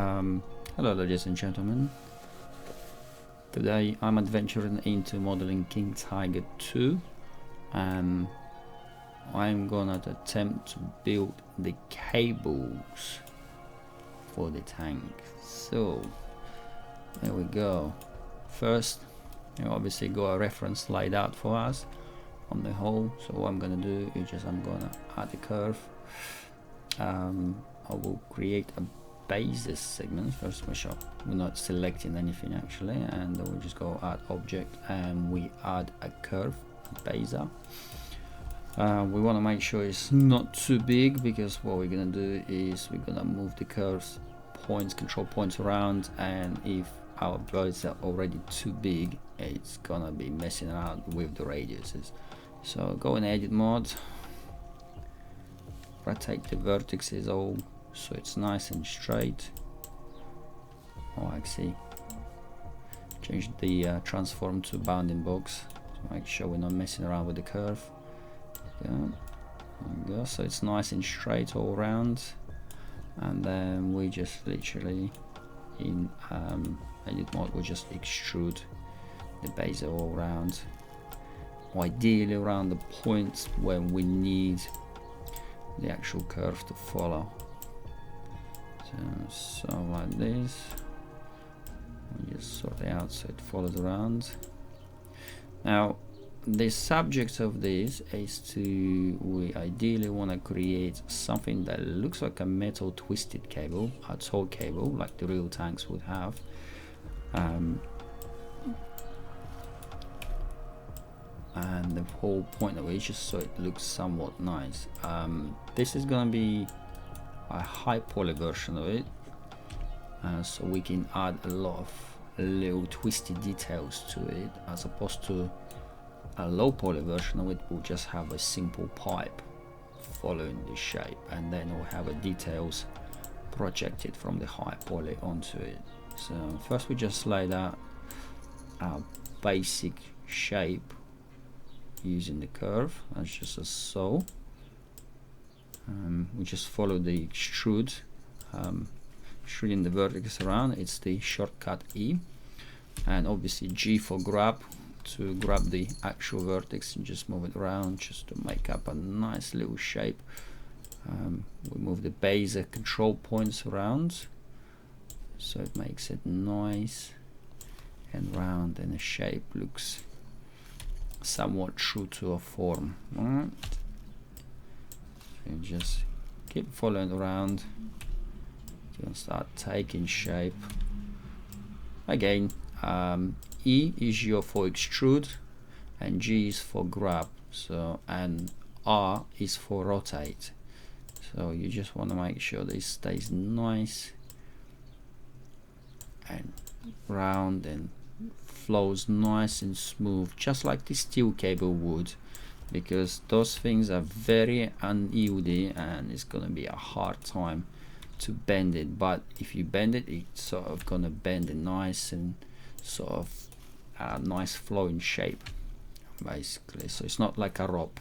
Hello ladies and gentlemen. Today I'm adventuring into modeling King Tiger 2 and I'm gonna attempt to build the cables for the tank. So there we go. First, obviously got a reference laid out for us on the hull. So what I'm gonna do is I'm gonna add a curve. I will create a basis segment first, which we're not selecting anything actually, and then we'll just go add object and we add a curve, a baser. We want to make sure it's not too big, because what we're gonna do is we're gonna move the curves points, control points around, and if our blades are already too big, it's gonna be messing around with the radiuses. So go in edit mode, rotate the vertices all so it's nice and straight. Actually change the transform to bounding box to make sure we're not messing around with the curve. There we go. So it's nice and straight all around, and then we just literally in edit mode we just extrude the base all around, ideally around the points where we the actual curve to follow. So like this, we just sort it out so it follows around. Now the subject of this is we ideally want to create something that looks like a metal twisted cable, a tow cable like the real tanks would have. And the whole point of it is just so it looks somewhat nice. This is going to be a high poly version of it, so we can add a lot of little twisty details to it, as opposed to a low poly version of it will just have a simple pipe following the shape, and then we'll have the details projected from the high poly onto it. So first we just laid out our basic shape using the curve. That's just as so. We just follow the extrude, extruding the vertex around. It's the shortcut E, and obviously G for grab, to grab the actual vertex and just move it around just to make up a nice little shape. We move the baser control points around so it makes it nice and round, and the shape looks somewhat true to a form. Alright, and just keep following around to start taking shape. Again, E is your for extrude, and G is for grab, so, and R is for rotate. So you just want to make sure this stays nice and round and flows nice and smooth, just like the steel cable would, because those things are very unyielding and it's gonna be a hard time to bend it. But if you bend it, it's sort of gonna bend it nice and sort of a nice flowing shape basically. So it's not like a rope,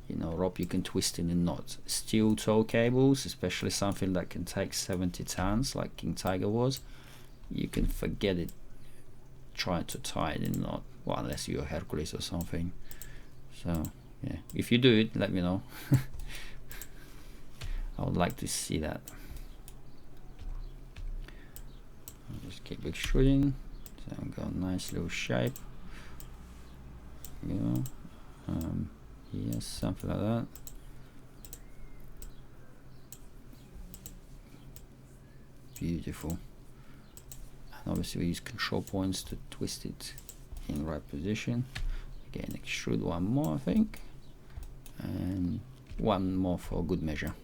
rope you can twist in a knot. Steel tow cables, especially something that can take 70 tons like King Tiger was, you can forget it trying to tie it in a knot, well, unless you're Hercules or something. So yeah, if you do it, let me know. I would like to see that. I'll just keep extruding, so I've got a nice little shape. Yes, something like that. Beautiful. And obviously we use control points to twist it in the right position. Again, extrude one more, I think, and one more for good measure.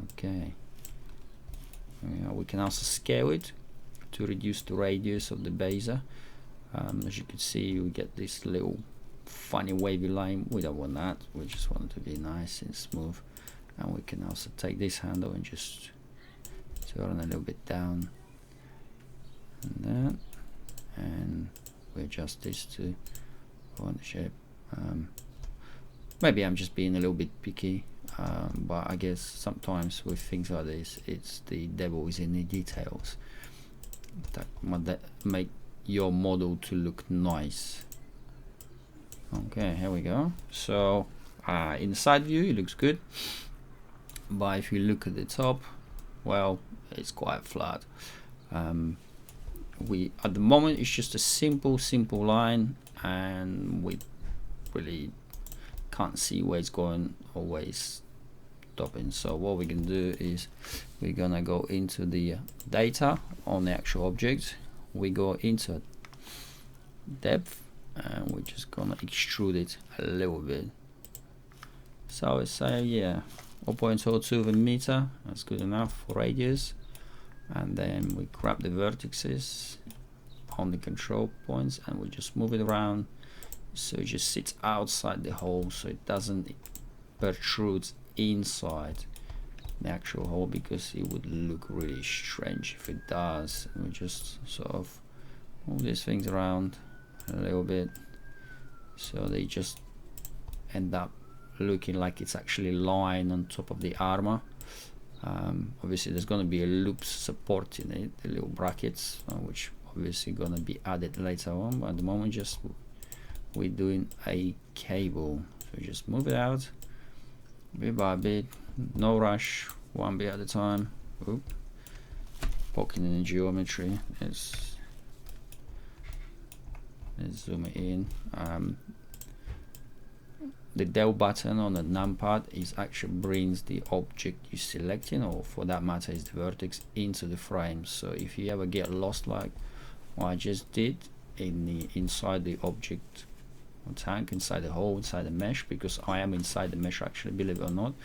Okay. We can also scale it to reduce the radius of the baser. As you can see, we get this little funny wavy line. We don't want that, we just want it to be nice and smooth. And we can also take this handle and just turn a little bit down and that, and we adjust this to one shape. Maybe I'm just being a little bit picky. but I guess sometimes with things like this, it's the devil is in the details that make your model to look nice. Okay, here we go. So in the side view it looks good, but if you look at the top, well, it's quite flat. We at the moment it's just a simple line, and we really can't see where it's going or where it's stopping. So what we can do is we're gonna go into the data on the actual object. We go into depth, and we're just gonna extrude it a little bit. So it's say 0.02 of a meter, that's good enough for radius. And then we grab the vertices on the control points and we just move it around so it just sits outside the hole, so it doesn't protrude inside the actual hole, because it would look really strange if it does. And we just sort of move these things around a little bit so they just end up looking like it's actually lying on top of the armor. Obviously there's going to be a loops supporting it, the little brackets, which obviously going to be added later on, but at the moment just we're doing a cable. So just move it out bit by bit, no rush, one bit at a time. Oop. Poking in the geometry. Let's zoom it in. The del button on the numpad is actually brings the object you're selecting, or for that matter is the vertex, into the frame. So if you ever get lost like what I just did in the inside the object or tank, inside the hole, inside the mesh, because I am inside the mesh actually, believe it or not,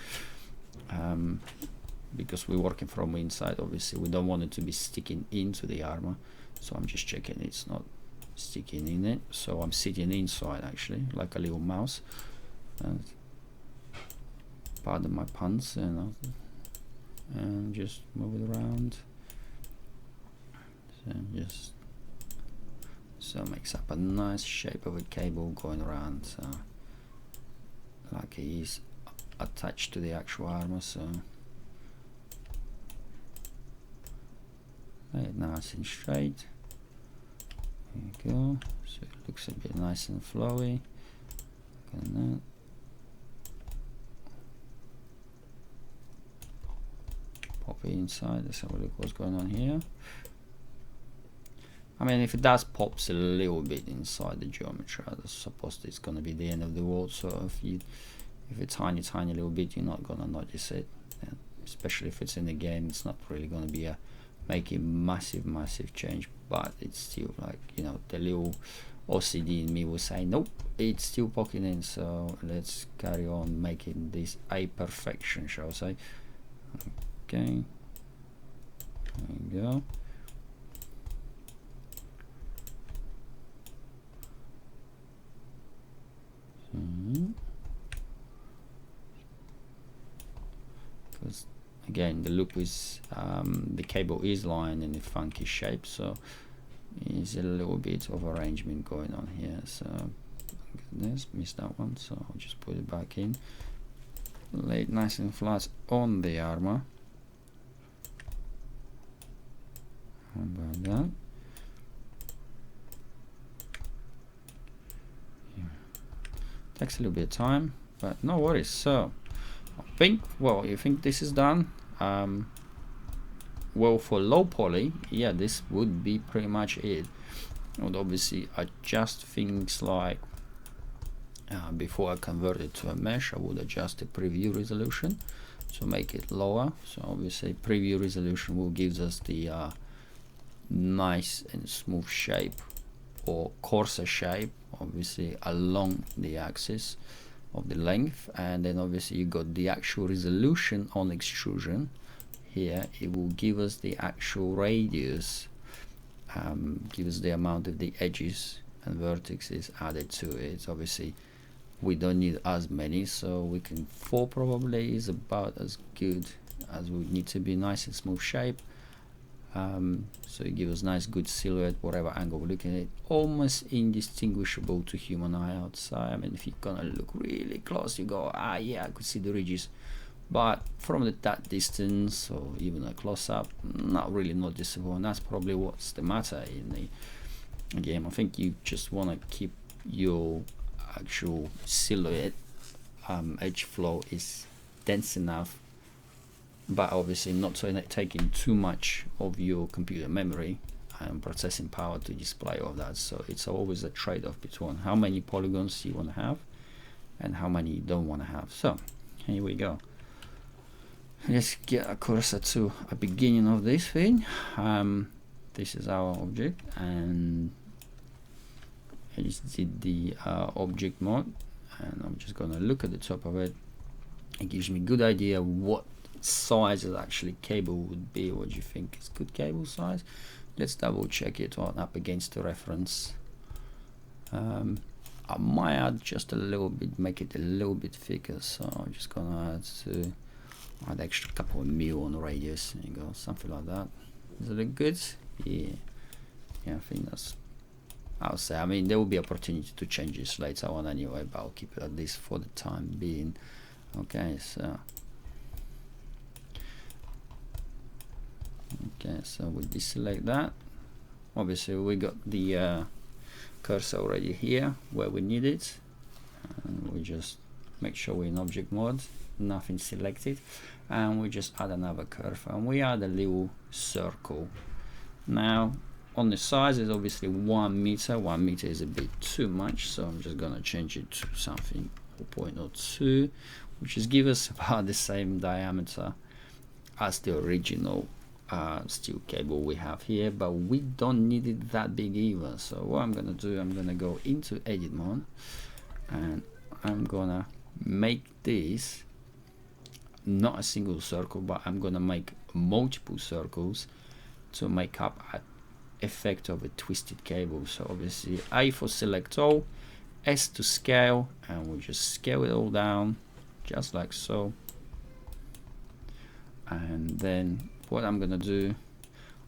because we're working from inside, obviously we don't want it to be sticking into the armor. So I'm just checking it's not sticking in it, so I'm sitting inside actually like a little mouse. And pardon my puns, and just move it around. So it makes up a nice shape of a cable going around, so like it is attached to the actual armor. So lay it nice and straight. There you go. So it looks a bit nice and flowy. Like that. Pop it inside. Let's have a look what's going on here. I mean, if it does pops a little bit inside the geometry, I suppose it's going to be the end of the world. So if it's tiny little bit, you're not going to notice it. Yeah. Especially if it's in the game, it's not really going to be making massive change. But it's still like, you know, the little OCD in me will say, nope, it's still poking in. So let's carry on making this a perfection, shall I say. Okay, there you go. Because again, the loop is the cable is lying in a funky shape, so there's a little bit of arrangement going on here. So goodness, missed that one, so I'll just put it back in, lay it nice and flat on the armor. How about that? Yeah. Takes a little bit of time, but no worries. So I think, well, you think this is done? Well, for low poly, yeah, this would be pretty much it. I would obviously adjust things like before I convert it to a mesh, I would adjust the preview resolution to make it lower. So obviously preview resolution will give us the nice and smooth shape, or coarser shape, obviously along the axis of the length. And then obviously you got the actual resolution on extrusion here. It will give us the actual radius, give us the amount of the edges and vertices added to it. Obviously we don't need as many, so we can 4 probably is about as good as we need to be, nice and smooth shape. So it gives us nice good silhouette whatever angle we're looking at it, almost indistinguishable to human eye outside. I mean, if you're gonna look really close, you go, ah yeah, I could see the ridges, but from that distance or even a close-up, not really noticeable, and that's probably what's the matter in the game. I think you just want to keep your actual silhouette edge flow is dense enough, but obviously not so taking too much of your computer memory and processing power to display all that. So it's always a trade-off between how many polygons you want to have and how many you don't want to have. So here we go. Let's get a cursor to a beginning of this thing. This is our object, and I just did the object mode, and I'm just gonna look at the top of it. It gives me a good idea what size is actually cable would be. What do you think is good cable size? Let's double check it on up against the reference. I might add just a little bit, make it a little bit thicker, so I'm just gonna add extra couple of mil on the radius. There you go, something like that. Does it look good? Yeah, I think that's, I'll say, I mean, there will be opportunity to change this later on anyway, but I'll keep it at this for the time being. Okay, so we deselect that. Obviously we got the cursor already here where we need it, and we just make sure we're in object mode, nothing selected, and we just add another curve, and we add a little circle. Now on the size is obviously 1 meter. 1 meter is a bit too much, so I'm just gonna change it to something 0.02, which is give us about the same diameter as the original steel cable we have here, but we don't need it that big either. So what I'm gonna do, I'm gonna go into edit mode, and I'm gonna make this not a single circle, but I'm gonna make multiple circles to make up an effect of a twisted cable. So obviously A for select all, S to scale, and we'll just scale it all down just like so. And then what I'm gonna do,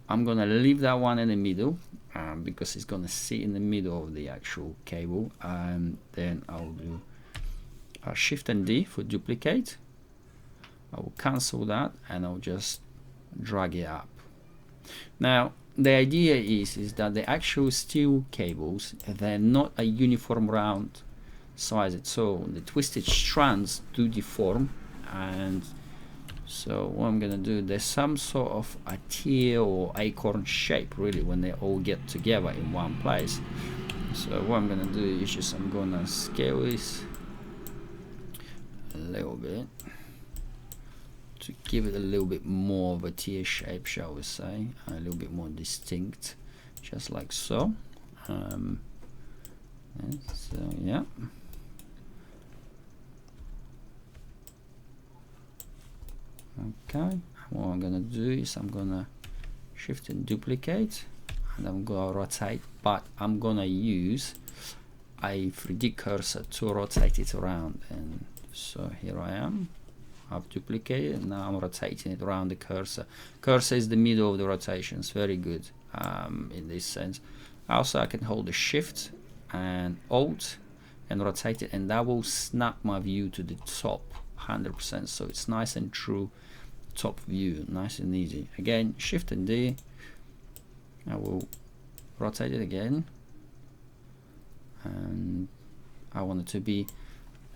I'm gonna leave that one in the middle because it's gonna sit in the middle of the actual cable, and then I'll do Shift and D for duplicate. I will cancel that, and I'll just drag it up. Now the idea is that the actual steel cables, they're not a uniform round size at all. The twisted strands do deform, and so what I'm gonna do, there's some sort of a tear or acorn shape really when they all get together in one place. So what I'm gonna do is just I'm gonna scale this a little bit to give it a little bit more of a tear shape, shall we say, a little bit more distinct, just like so. So yeah. Okay, what I'm gonna do is I'm gonna shift and duplicate, and I'm gonna rotate, but I'm gonna use a 3D cursor to rotate it around. And so here I am, I've duplicated, and now I'm rotating it around the cursor. Cursor is the middle of the rotation. It's very good in this sense. Also I can hold the Shift and Alt and rotate it, and that will snap my view to the top 100%, so it's nice and true top view, nice and easy. Again, Shift and D, I will rotate it again, and I want it to be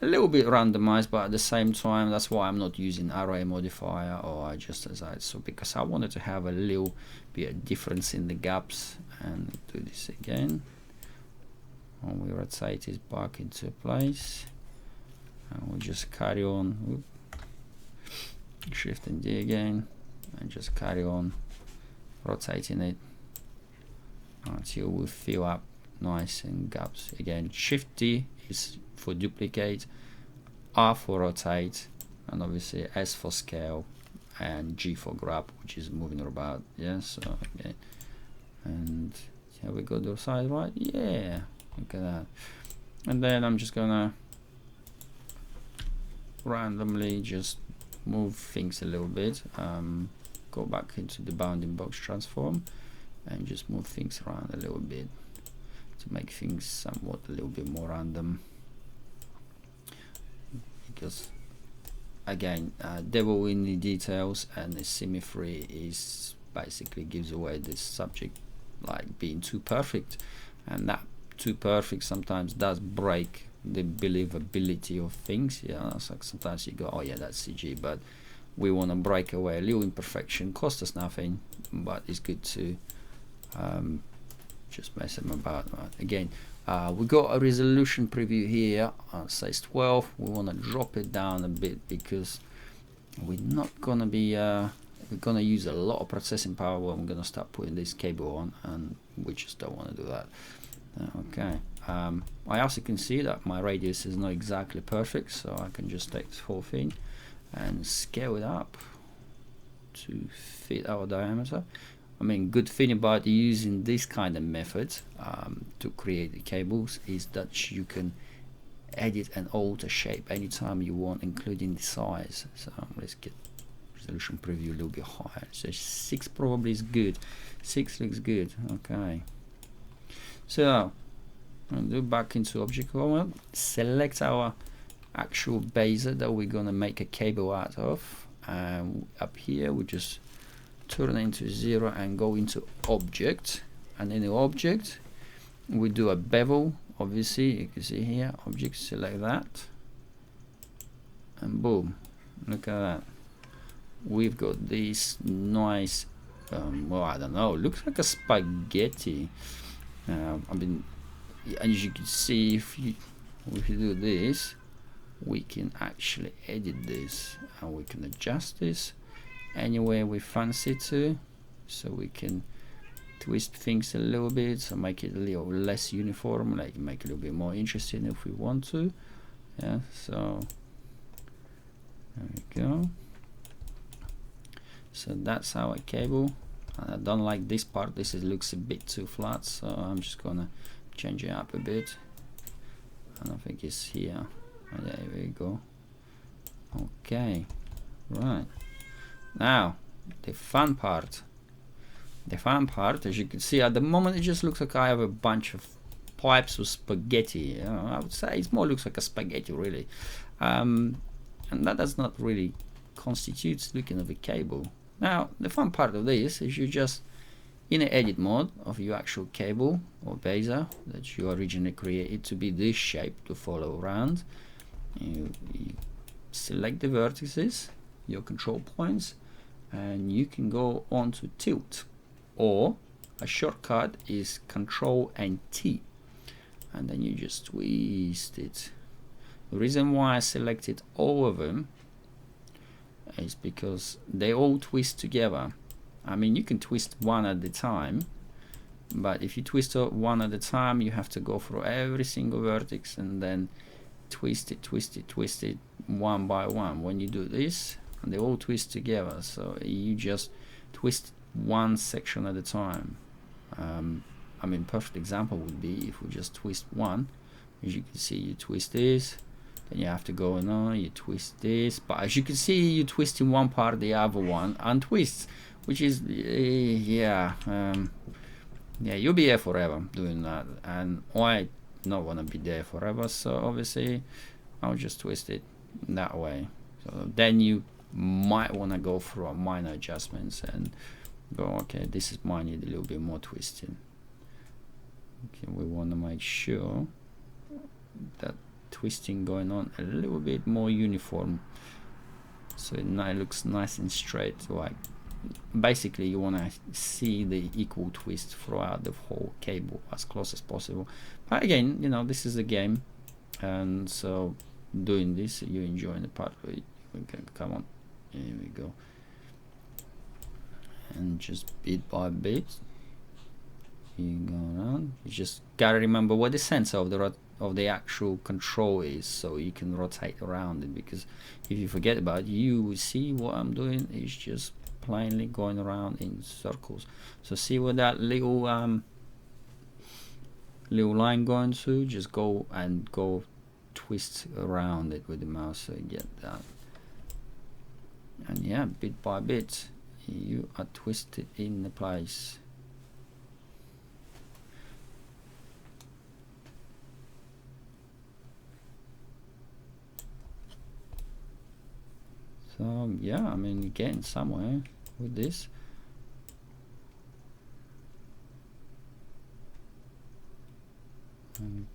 a little bit randomized, but at the same time, that's why I'm not using array modifier or just as I, so because I wanted to have a little bit of difference in the gaps. And do this again, and we rotate it back into place, and we'll just carry on. Shift and D again, and just carry on rotating it until we fill up nice in gaps. Again, Shift D is for duplicate, R for rotate, and obviously S for scale, and G for grab, which is moving about. Yeah, so okay, and here we go, the side right. Yeah, look at that. And then I'm just gonna randomly just move things a little bit, go go back into the bounding box transform and just move things around a little bit to make things somewhat a little bit more random, because again, devil in the details, and the symmetry is basically gives away this subject like being too perfect, and that too perfect sometimes does break the believability of things. Yeah, it's like sometimes you go, oh yeah, that's CG, but we want to break away a little imperfection, cost us nothing, but it's good to just mess them about. Again, we got a resolution preview here on size 12. We want to drop it down a bit because we're not gonna be we're gonna use a lot of processing power when we're gonna start putting this cable on, and we just don't want to do that. Okay, I also can see that my radius is not exactly perfect, so I can just take this whole thing and scale it up to fit our diameter. I mean, good thing about using this kind of method to create the cables is that you can edit and alter shape anytime you want, including the size. So let's get resolution preview a little bit higher. So 6 probably is good. 6 looks good. Okay. So I'll do back into object format. Select our actual baser that we're gonna make a cable out of. Up here we just turn it into 0 and go into object, and in the object we do a bevel. Obviously you can see here, object, select that, and boom, look at that, we've got this nice well, I don't know, looks like a spaghetti. I mean, as you can see, if you do this, we can actually edit this, and we can adjust this anywhere we fancy to, so we can twist things a little bit, so make it a little less uniform, like make it a little bit more interesting if we want to. Yeah, so there we go. So that's our cable. I don't like this part, this looks a bit too flat, so I'm just gonna change it up a bit. I don't think it's here. Oh, there we go. Okay, right. Now the fun part. As you can see, at the moment it just looks like I have a bunch of pipes with spaghetti. I would say it more looks like a spaghetti, really, and that does not really constitute looking of a cable. Now the fun part of this is you just in the edit mode of your actual cable or baser that you originally created to be this shape to follow around. You select the vertices, your control points, and you can go on to tilt, or a shortcut is Control and T, and then you just twist it. The reason why I selected all of them is because they all twist together. I mean, you can twist one at a time, but if you twist one at a time, you have to go through every single vertex and then twist it one by one. When you do this, and they all twist together, so you just twist one section at a time. I mean, perfect example would be if we just twist one. As you can see, you twist this, then you have to go on, you twist this, but as you can see, you twist in one part, the other one untwists, which is yeah, you'll be there forever doing that, and I don't want to be there forever, so obviously I'll just twist it that way. So then you might want to go through minor adjustments and go, okay, this is might need a little bit more twisting. Okay, we want to make sure that twisting going on a little bit more uniform, so it looks nice and straight. Like basically you want to see the equal twist throughout the whole cable as close as possible. But again, you know, this is a game, and so doing this, you're enjoying the part where we can come on. Here we go, and just bit by bit you go around. You just gotta remember what the sensor of the actual control is, so you can rotate around it, because if you forget about it, you will see what I'm doing is just plainly going around in circles. So see where that little line going to, just go twist around it with the mouse, so you get that. And yeah, bit by bit you are twisted in the place. So yeah, I mean, you're getting somewhere with this.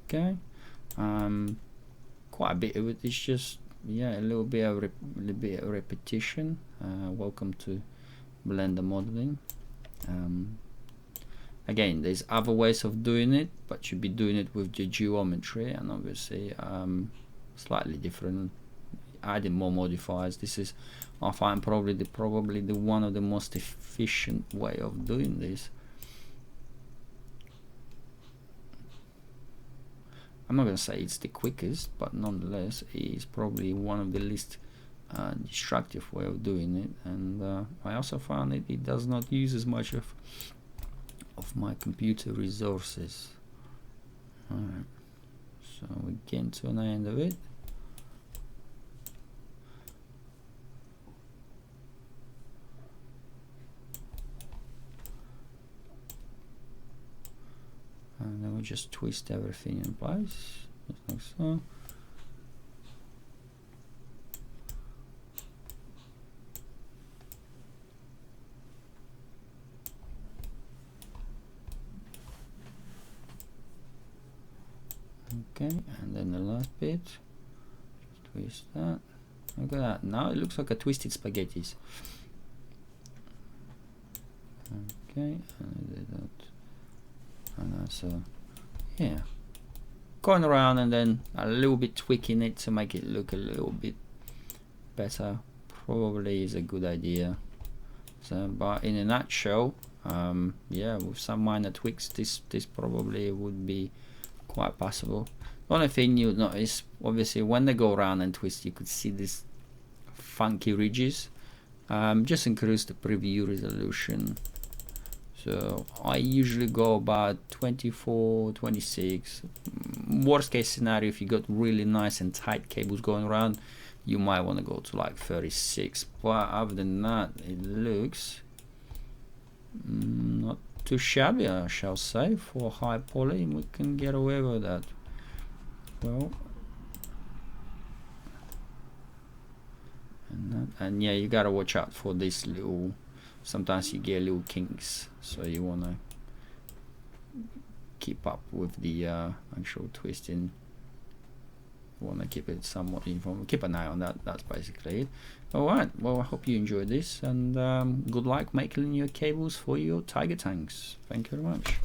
Okay, quite a bit of it is just, yeah, a little bit of repetition. Welcome to Blender modeling. Again, there's other ways of doing it, but you'd be doing it with the geometry, and obviously slightly different, adding more modifiers. This is, I find, probably the one of the most efficient way of doing this. I'm not going to say it's the quickest, but nonetheless it's probably one of the least destructive way of doing it. And I also found it does not use as much of my computer resources. Alright, so we're getting to an end of it. And then we just twist everything in place, just like so. Okay, and then the last bit, just twist that. Look at that, now it looks like a twisted spaghettis. Okay, and I did that. And that's yeah, going around and then a little bit tweaking it to make it look a little bit better probably is a good idea. So, but in a nutshell, yeah, with some minor tweaks, this probably would be quite possible. The only thing you'll notice, obviously, when they go around and twist, you could see these funky ridges. Just increase the preview resolution. So I usually go about 24, 26. Worst case scenario, if you got really nice and tight cables going around, you might want to go to like 36. But other than that, it looks not too shabby, I shall say. For high poly, we can get away with that. Well, and yeah, you gotta watch out for this little, sometimes you get little kinks, so you want to keep up with the actual twisting. You want to keep it somewhat uniform, keep an eye on that. That's basically it. Alright, well, I hope you enjoyed this, and good luck making your cables for your Tiger tanks. Thank you very much.